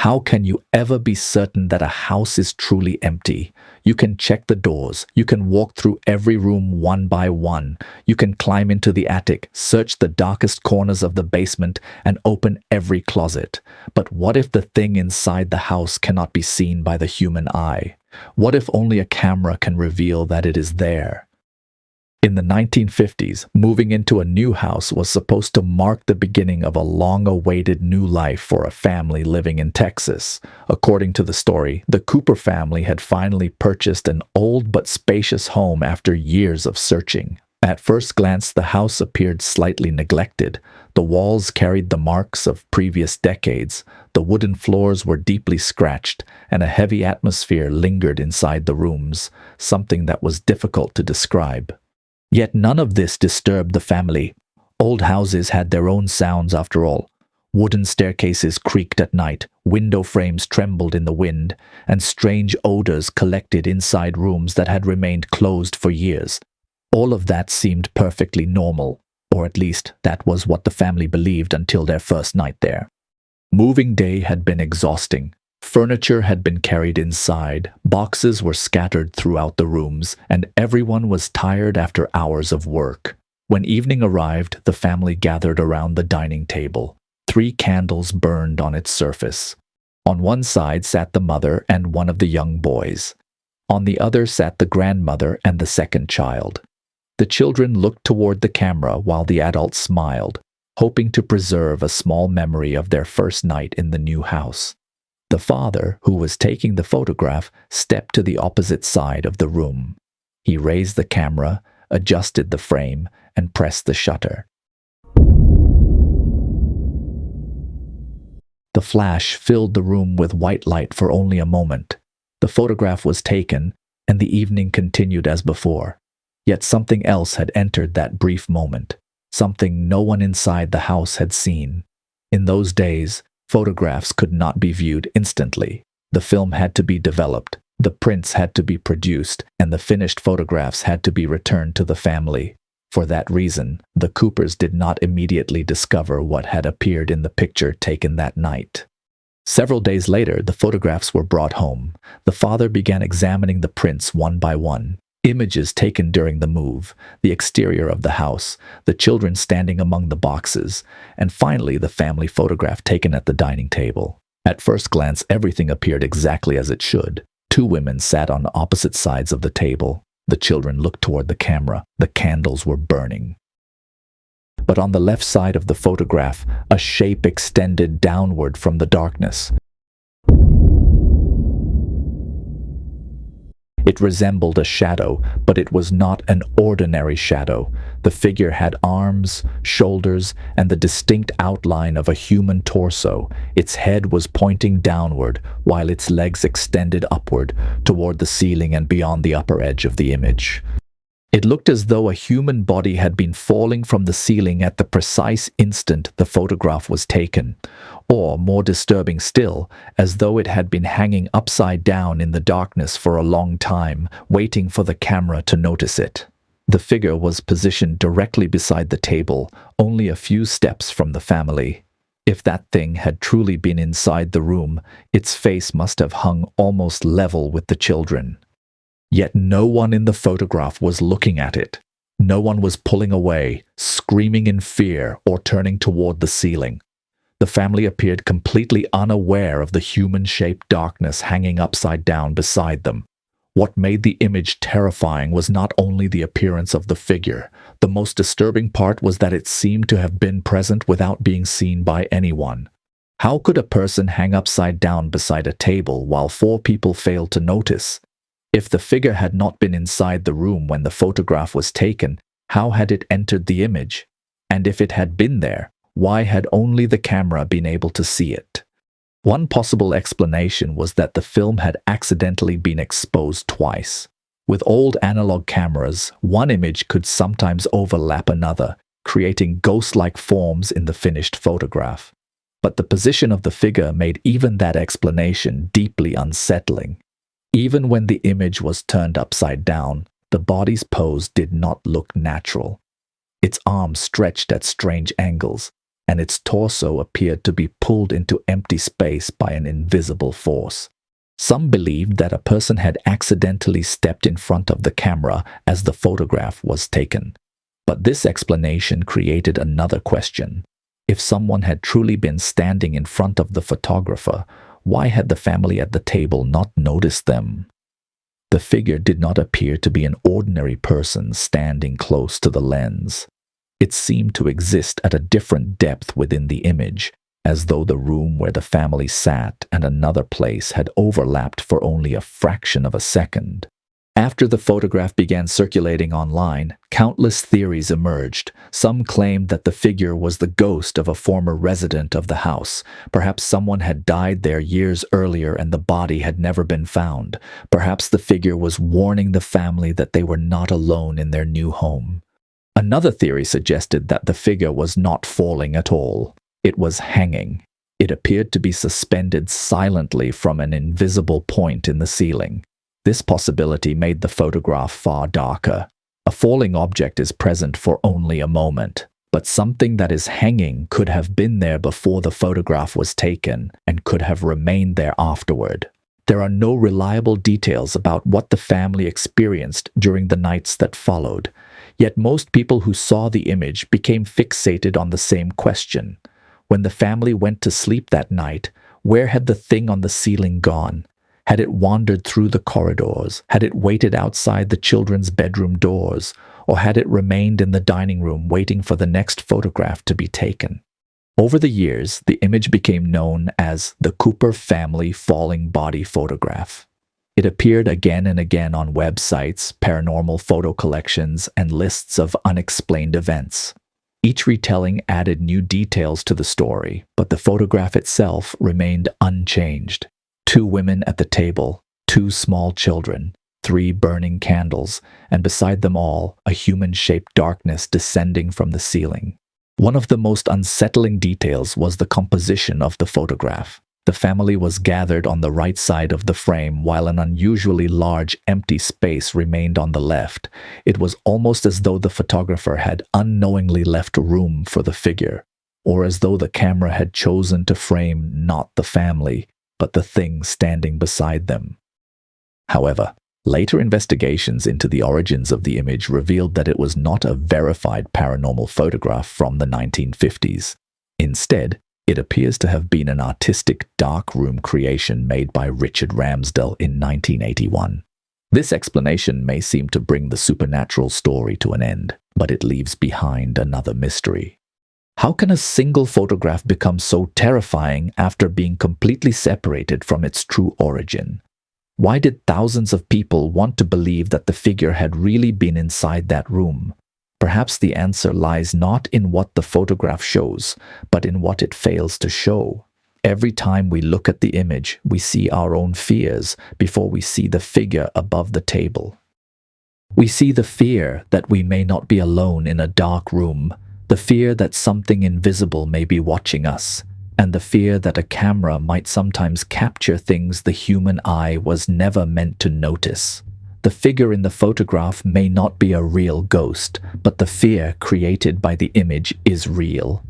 How can you ever be certain that a house is truly empty? You can check the doors. You can walk through every room one by one. You can climb into the attic, search the darkest corners of the basement, and open every closet. But what if the thing inside the house cannot be seen by the human eye? What if only a camera can reveal that it is there? In the 1950s, moving into a new house was supposed to mark the beginning of a long-awaited new life for a family living in Texas. According to the story, the Cooper family had finally purchased an old but spacious home after years of searching. At first glance, the house appeared slightly neglected. The walls carried the marks of previous decades. The wooden floors were deeply scratched, and a heavy atmosphere lingered inside the rooms, something that was difficult to describe. Yet none of this disturbed the family. Old houses had their own sounds after all. Wooden staircases creaked at night, window frames trembled in the wind, and strange odors collected inside rooms that had remained closed for years. All of that seemed perfectly normal, or at least that was what the family believed until their first night there. Moving day had been exhausting. Furniture had been carried inside, boxes were scattered throughout the rooms, and everyone was tired after hours of work. When evening arrived, the family gathered around the dining table. 3 candles burned on its surface. On one side sat the mother and one of the young boys. On the other sat the grandmother and the second child. The children looked toward the camera while the adults smiled, hoping to preserve a small memory of their first night in the new house. The father, who was taking the photograph, stepped to the opposite side of the room. He raised the camera, adjusted the frame, and pressed the shutter. The flash filled the room with white light for only a moment. The photograph was taken, and the evening continued as before. Yet something else had entered that brief moment, something no one inside the house had seen. In those days, photographs could not be viewed instantly. The film had to be developed, the prints had to be produced, and the finished photographs had to be returned to the family. For that reason, the Coopers did not immediately discover what had appeared in the picture taken that night. Several days later, the photographs were brought home. The father began examining the prints one by one. Images taken during the move, the exterior of the house, the children standing among the boxes, and finally the family photograph taken at the dining table. At first glance, everything appeared exactly as it should. 2 women sat on opposite sides of the table. The children looked toward the camera. The candles were burning. But on the left side of the photograph, a shape extended downward from the darkness. It resembled a shadow, but it was not an ordinary shadow. The figure had arms, shoulders, and the distinct outline of a human torso. Its head was pointing downward, while its legs extended upward, toward the ceiling and beyond the upper edge of the image. It looked as though a human body had been falling from the ceiling at the precise instant the photograph was taken, or, more disturbing still, as though it had been hanging upside down in the darkness for a long time, waiting for the camera to notice it. The figure was positioned directly beside the table, only a few steps from the family. If that thing had truly been inside the room, its face must have hung almost level with the children. Yet no one in the photograph was looking at it. No one was pulling away, screaming in fear, or turning toward the ceiling. The family appeared completely unaware of the human-shaped darkness hanging upside down beside them. What made the image terrifying was not only the appearance of the figure. The most disturbing part was that it seemed to have been present without being seen by anyone. How could a person hang upside down beside a table while 4 people failed to notice? If the figure had not been inside the room when the photograph was taken, how had it entered the image? And if it had been there, why had only the camera been able to see it? One possible explanation was that the film had accidentally been exposed twice. With old analog cameras, one image could sometimes overlap another, creating ghost-like forms in the finished photograph. But the position of the figure made even that explanation deeply unsettling. Even when the image was turned upside down, the body's pose did not look natural. Its arms stretched at strange angles. and its torso appeared to be pulled into empty space by an invisible force. Some believed that a person had accidentally stepped in front of the camera as the photograph was taken. But this explanation created another question. If someone had truly been standing in front of the photographer, why had the family at the table not noticed them? The figure did not appear to be an ordinary person standing close to the lens. It seemed to exist at a different depth within the image, as though the room where the family sat and another place had overlapped for only a fraction of a second. After the photograph began circulating online, countless theories emerged. Some claimed that the figure was the ghost of a former resident of the house. Perhaps someone had died there years earlier and the body had never been found. Perhaps the figure was warning the family that they were not alone in their new home. Another theory suggested that the figure was not falling at all. It was hanging. It appeared to be suspended silently from an invisible point in the ceiling. This possibility made the photograph far darker. A falling object is present for only a moment, but something that is hanging could have been there before the photograph was taken and could have remained there afterward. There are no reliable details about what the family experienced during the nights that followed, yet most people who saw the image became fixated on the same question. When the family went to sleep that night, where had the thing on the ceiling gone? Had it wandered through the corridors? Had it waited outside the children's bedroom doors? Or had it remained in the dining room waiting for the next photograph to be taken? Over the years, the image became known as the Cooper family falling body photograph. It appeared again and again on websites, paranormal photo collections, and lists of unexplained events. Each retelling added new details to the story, but the photograph itself remained unchanged. 2 women at the table, 2 small children, 3 burning candles, and beside them all, a human-shaped darkness descending from the ceiling. One of the most unsettling details was the composition of the photograph. The family was gathered on the right side of the frame while an unusually large empty space remained on the left. It was almost as though the photographer had unknowingly left room for the figure, or as though the camera had chosen to frame not the family, but the thing standing beside them. However, later investigations into the origins of the image revealed that it was not a verified paranormal photograph from the 1950s. Instead, it appears to have been an artistic darkroom creation made by Richard Ramsdell in 1981. This explanation may seem to bring the supernatural story to an end, but it leaves behind another mystery. How can a single photograph become so terrifying after being completely separated from its true origin? Why did thousands of people want to believe that the figure had really been inside that room? Perhaps the answer lies not in what the photograph shows, but in what it fails to show. Every time we look at the image, we see our own fears before we see the figure above the table. We see the fear that we may not be alone in a dark room, the fear that something invisible may be watching us, and the fear that a camera might sometimes capture things the human eye was never meant to notice. The figure in the photograph may not be a real ghost, but the fear created by the image is real.